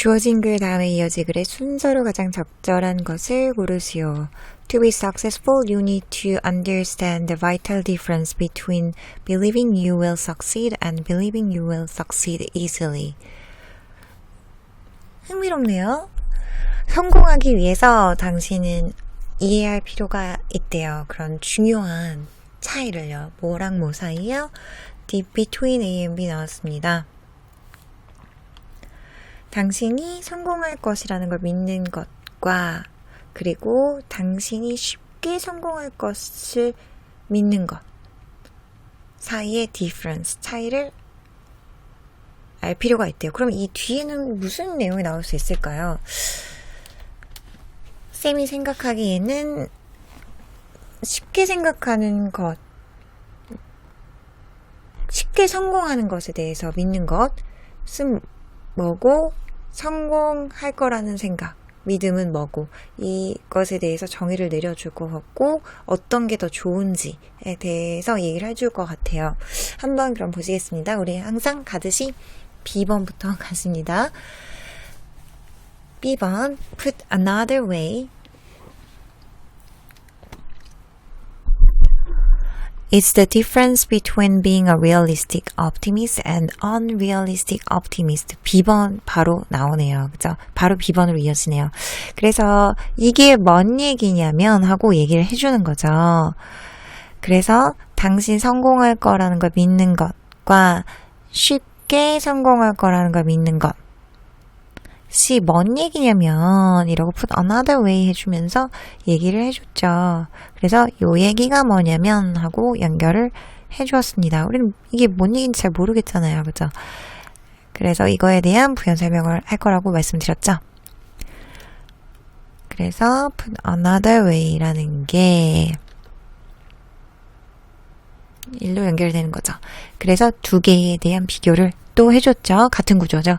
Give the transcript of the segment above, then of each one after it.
주어진 글 다음에 이어질 글의 순서로 가장 적절한 것을 고르시오. To be successful, you need to understand the vital difference between believing you will succeed and believing you will succeed easily. 흥미롭네요. 성공하기 위해서 당신은 이해할 필요가 있대요. 그런 중요한 차이를요. 뭐랑 뭐 사이요? The between A and B 나왔습니다. 당신이 성공할 것이라는 걸 믿는 것과 그리고 당신이 쉽게 성공할 것을 믿는 것 사이의 difference, 차이를 알 필요가 있대요. 그럼 이 뒤에는 무슨 내용이 나올 수 있을까요? 쌤이 생각하기에는 쉽게 생각하는 것, 쉽게 성공하는 것에 대해서 믿는 것은 뭐고 성공할 거라는 생각, 믿음은 뭐고 이것에 대해서 정의를 내려줄 것 같고 어떤 게 더 좋은지에 대해서 얘기를 해줄 것 같아요. 한번 그럼 보시겠습니다. 우리 항상 가듯이 B번부터 가십니다. B번 Put another way. It's the difference between being a realistic optimist and unrealistic optimist. B번 바로 나오네요. 그죠? 바로 B번으로 이어지네요. 그래서 이게 뭔 얘기냐면 하고 얘기를 해주는 거죠. 그래서 당신 성공할 거라는 걸 믿는 것과 쉽게 성공할 거라는 걸 믿는 것. 뭔 얘기냐면 이러고 put another way 해주면서 얘기를 해줬죠. 그래서 요 얘기가 뭐냐면 하고 연결을 해주었습니다. 우리는 이게 뭔 얘기인지 잘 모르겠잖아요. 그죠? 그래서 이거에 대한 부연 설명을 할 거라고 말씀드렸죠. 그래서 put another way라는 게 일로 연결되는 거죠. 그래서 두 개에 대한 비교를 또 해줬죠. 같은 구조죠.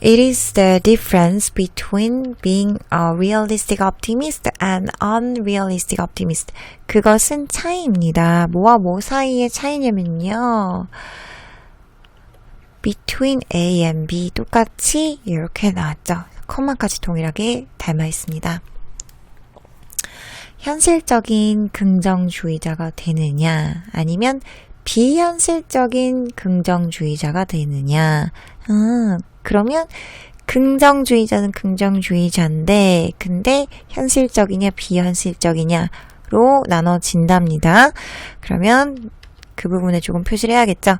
It is the difference between being a realistic optimist and unrealistic optimist. 그것은 차이입니다. 뭐와 뭐 사이의 차이냐면요. Between A and B 똑같이 이렇게 나왔죠. 컴마까지 동일하게 닮아 있습니다. 현실적인 긍정주의자가 되느냐 아니면 비현실적인 긍정주의자가 되느냐. 그러면 긍정주의자는 긍정주의자인데 근데 현실적이냐 비현실적이냐로 나눠진답니다. 그러면 그 부분에 조금 표시를 해야겠죠.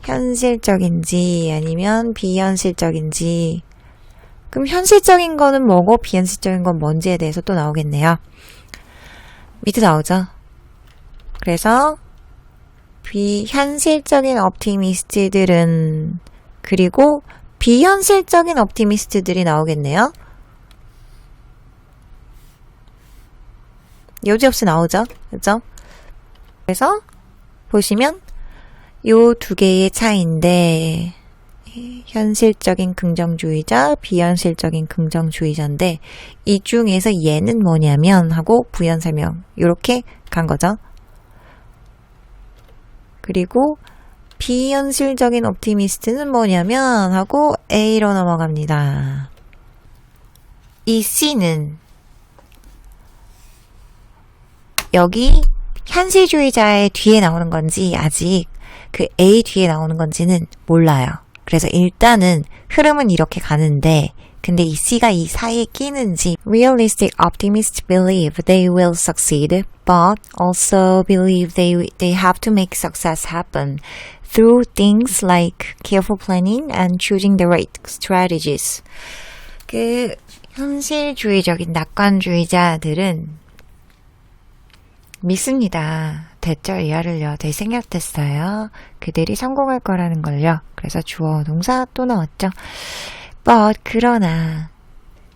현실적인지 아니면 비현실적인지. 그럼 현실적인 거는 뭐고 비현실적인 건 뭔지에 대해서 또 나오겠네요. 밑에 나오죠. 그래서 비현실적인 옵티미스트들은 그리고 비현실적인 옵티미스트들이 나오겠네요. 여지없이 나오죠. 그죠? 그래서 보시면 요 두 개의 차이인데 현실적인 긍정주의자, 비현실적인 긍정주의자인데 이 중에서 얘는 뭐냐면 하고 부연 설명 이렇게 간 거죠. 그리고 비현실적인 옵티미스트는 뭐냐면 하고 A로 넘어갑니다. 이 C는 여기 현실주의자의 뒤에 나오는 건지 아직 그 A 뒤에 나오는 건지는 몰라요. 그래서 일단은 흐름은 이렇게 가는데 근데 이 C가 이 사이에 끼는지 Realistic optimists believe they will succeed but also believe they have to make success happen through things like careful planning and choosing the right strategies. 그 현실주의적인 낙관주의자들은 믿습니다. 대절 이하를요. they 생략됐어요. 그들이 성공할 거라는 걸요. 그래서 주어 동사 또 나왔죠. but 그러나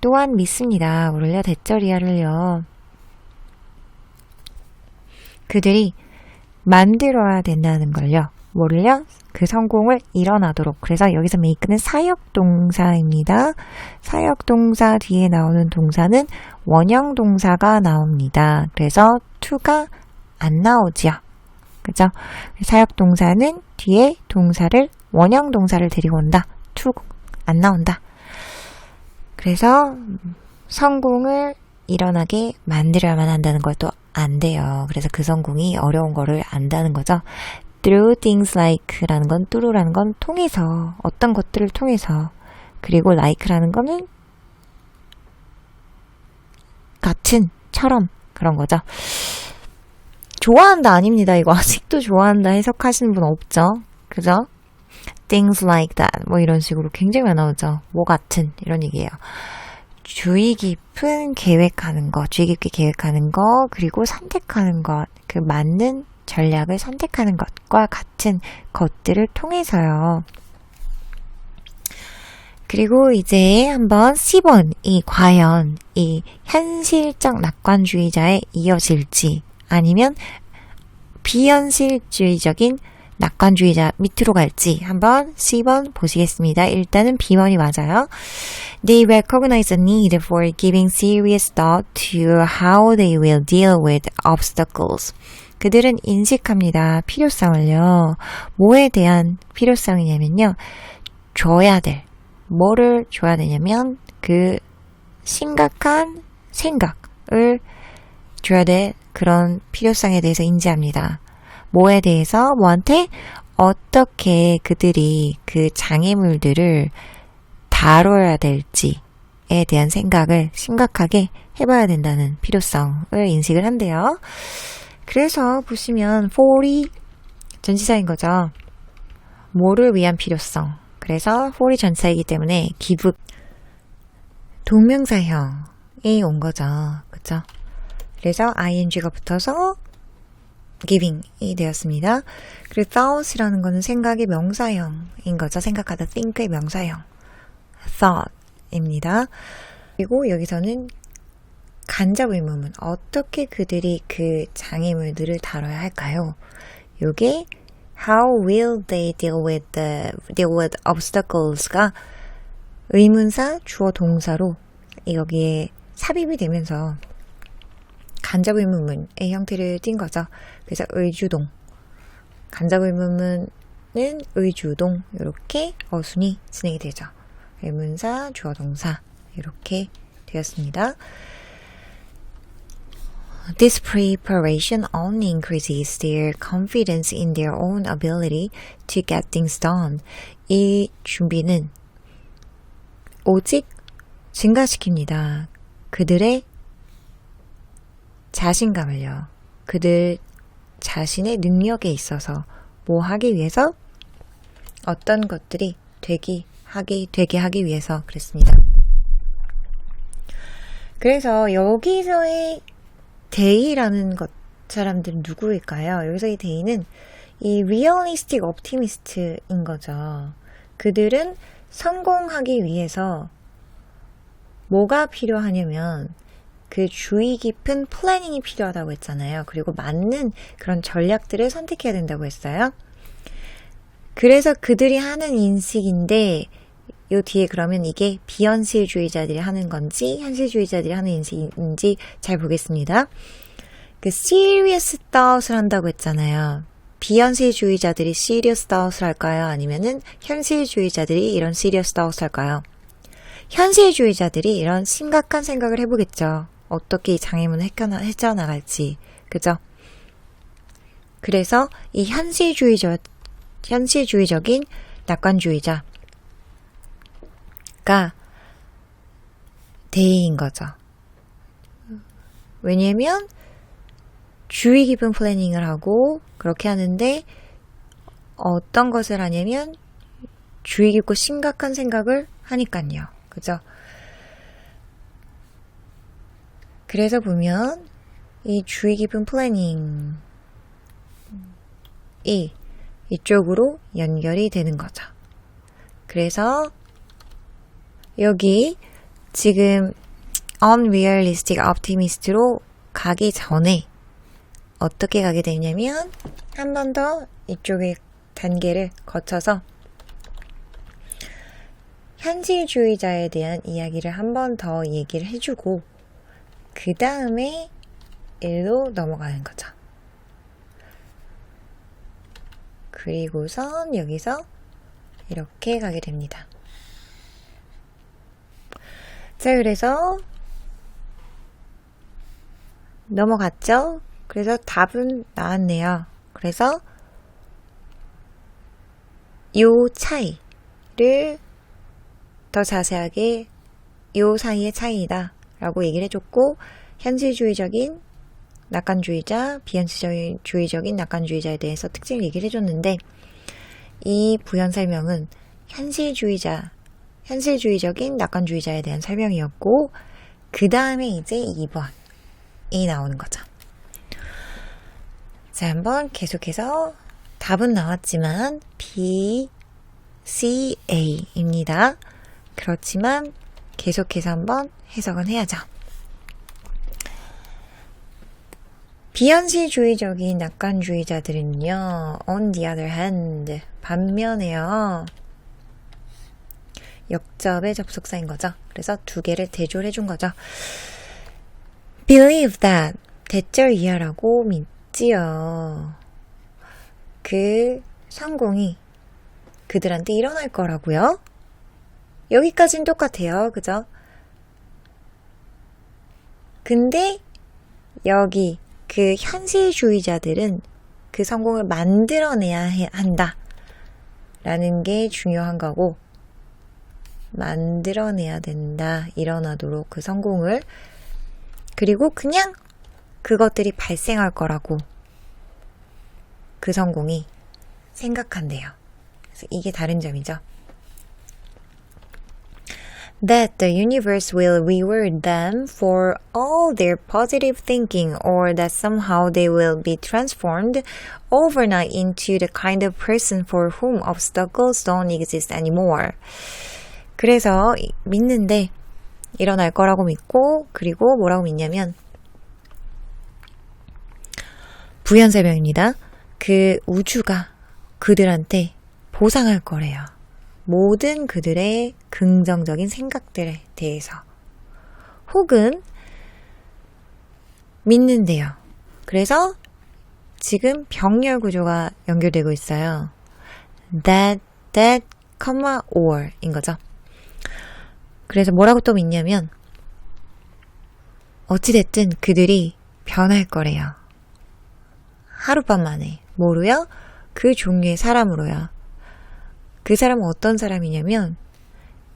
또한 믿습니다. 뭐를요? 대절 이하를요. 그들이 만들어야 된다는 걸요. 뭐를요? 그 성공을 일어나도록. 그래서 여기서 make는 사역동사입니다. 사역동사 뒤에 나오는 동사는 원형동사가 나옵니다. 그래서 to가 안 나오죠. 그죠? 사역동사는 뒤에 동사를 원형동사를 데리고 온다. to 안 나온다. 그래서 성공을 일어나게 만들어야만 한다는 것도 안 돼요. 그래서 그 성공이 어려운 거를 안다는 거죠. Through things like라는 건 through라는 건 통해서 어떤 것들을 통해서 그리고 like라는 거는 같은 처럼 그런 거죠. 좋아한다 아닙니다. 이거 아직도 좋아한다 해석하시는 분 없죠? 그죠? Things like that 뭐 이런 식으로 굉장히 많이 나오죠. 뭐 같은 이런 얘기예요. 주의 깊은 계획하는 것, 주의 깊게 계획하는 것, 그리고 선택하는 것, 그 맞는 전략을 선택하는 것과 같은 것들을 통해서요. 그리고 이제 한번 10번이 과연 이 현실적 낙관주의자에 이어질지 아니면 비현실주의적인 낙관주의자 밑으로 갈지 한번 10번 보시겠습니다. 일단은 B번이 맞아요. They recognize a need for giving serious thought to how they will deal with obstacles. 그들은 인식합니다. 필요성을요. 뭐에 대한 필요성이냐면요. 줘야 될. 뭐를 줘야 되냐면 그 심각한 생각을 줘야 될 그런 필요성에 대해서 인지합니다. 뭐에 대해서 뭐한테 어떻게 그들이 그 장애물들을 다뤄야 될지에 대한 생각을 심각하게 해봐야 된다는 필요성을 인식을 한대요. 그래서 보시면 for이 전치사인 거죠. 뭐를 위한 필요성. 그래서 for이 전치사이기 때문에 give 동명사형이 온 거죠. 그쵸? 그래서 ing가 붙어서 giving이 되었습니다. 그리고 thought이라는 거는 생각의 명사형인 거죠. 생각하다 think의 명사형 thought입니다. 그리고 여기서는 간접 의문문 어떻게 그들이 그 장애물들을 다뤄야 할까요? 요게 How will they deal with obstacles가 의문사 주어 동사로 여기에 삽입이 되면서 간접 의문문의 형태를 띈 거죠. 그래서 의주동, 간접 의문문은 의주동 이렇게 어순이 진행이 되죠. 의문사, 주어 동사 이렇게 되었습니다. This preparation only increases their confidence in their own ability to get things done. 이 준비는 오직 증가시킵니다. 그들의 자신감을요. 그들 자신의 능력에 있어서 뭐 하기 위해서 어떤 것들이 되게 하기 위해서 그랬습니다. 그래서 여기서의 데이라는 것 사람들은 누구일까요? 여기서 이 데이는 이 realistic optimist인 거죠. 그들은 성공하기 위해서 뭐가 필요하냐면 그 주의 깊은 플래닝이 필요하다고 했잖아요. 그리고 맞는 그런 전략들을 선택해야 된다고 했어요. 그래서 그들이 하는 인식인데 요 뒤에 그러면 이게 비현실주의자들이 하는 건지 현실주의자들이 하는 인식인지 잘 보겠습니다. 그 serious thought을 한다고 했잖아요. 비현실주의자들이 serious thought을 할까요? 아니면은 현실주의자들이 이런 serious thought을 할까요? 현실주의자들이 이런 심각한 생각을 해보겠죠. 어떻게 이 장애물을 헤쳐나갈지. 그죠? 그래서 이 현실주의적인 낙관주의자가 대의인 거죠. 왜냐면 주의 깊은 플래닝을 하고 그렇게 하는데 어떤 것을 하냐면 주의 깊고 심각한 생각을 하니까요. 그죠? 그래서 보면 이 주의 깊은 플래닝이 이쪽으로 연결이 되는 거죠. 그래서 여기 지금 unrealistic optimist로 가기 전에 어떻게 가게 되냐면 한 번 더 이쪽의 단계를 거쳐서 현실주의자에 대한 이야기를 한 번 더 얘기를 해주고 그 다음에 일로 넘어가는 거죠. 그리고선 여기서 이렇게 가게 됩니다. 자, 그래서 넘어갔죠? 그래서 답은 나왔네요. 그래서 요 차이를 더 자세하게 요 사이의 차이다 라고 얘기를 해줬고, 현실주의적인 낙관주의자, 비현실주의적인 낙관주의자에 대해서 특징을 얘기를 해줬는데, 이 부연 설명은 현실주의적인 낙관주의자에 대한 설명이었고, 그 다음에 이제 2번이 나오는 거죠. 자, 한번 계속해서 답은 나왔지만 B, C, A입니다. 그렇지만 계속해서 한번 해석은 해야죠. 비현실주의적인 낙관주의자들은요, on the other hand, 반면에요, 역접의 접속사인 거죠. 그래서 두 개를 대조를 해준 거죠. believe that, 대절 이하라고 믿지요. 그 성공이 그들한테 일어날 거라고요. 여기까지는 똑같아요. 그죠? 근데 여기 그 현실주의자들은 그 성공을 만들어내야 한다 라는 게 중요한 거고, 만들어내야 된다, 일어나도록 그 성공을. 그리고 그냥 그것들이 발생할 거라고 그 성공이 생각한대요. 그래서 이게 다른 점이죠. That the universe will reward them for all their positive thinking, or that somehow they will be transformed overnight into the kind of person for whom obstacles don't exist anymore. 그래서 믿는데 일어날 거라고 믿고, 그리고 뭐라고 믿냐면, 부연 설명입니다. 그 우주가 그들한테 보상할 거래요. 모든 그들의 긍정적인 생각들에 대해서. 혹은 믿는데요. 그래서 지금 병렬 구조가 연결되고 있어요. that, or 인 거죠. 그래서 뭐라고 또 믿냐면, 어찌됐든 그들이 변할 거래요. 하룻밤 만에. 뭐로요? 그 종류의 사람으로요. 그 사람은 어떤 사람이냐면,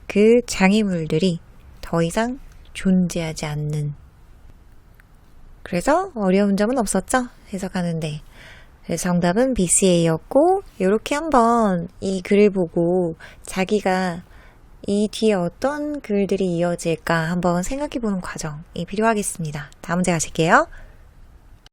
그 장애물들이 더 이상 존재하지 않는. 그래서 어려운 점은 없었죠? 해석하는데. 그래서 정답은 BCA였고, 이렇게 한번 이 글을 보고 자기가 이 뒤에 어떤 글들이 이어질까 한번 생각해보는 과정이 필요하겠습니다. 다음 문제 가실게요.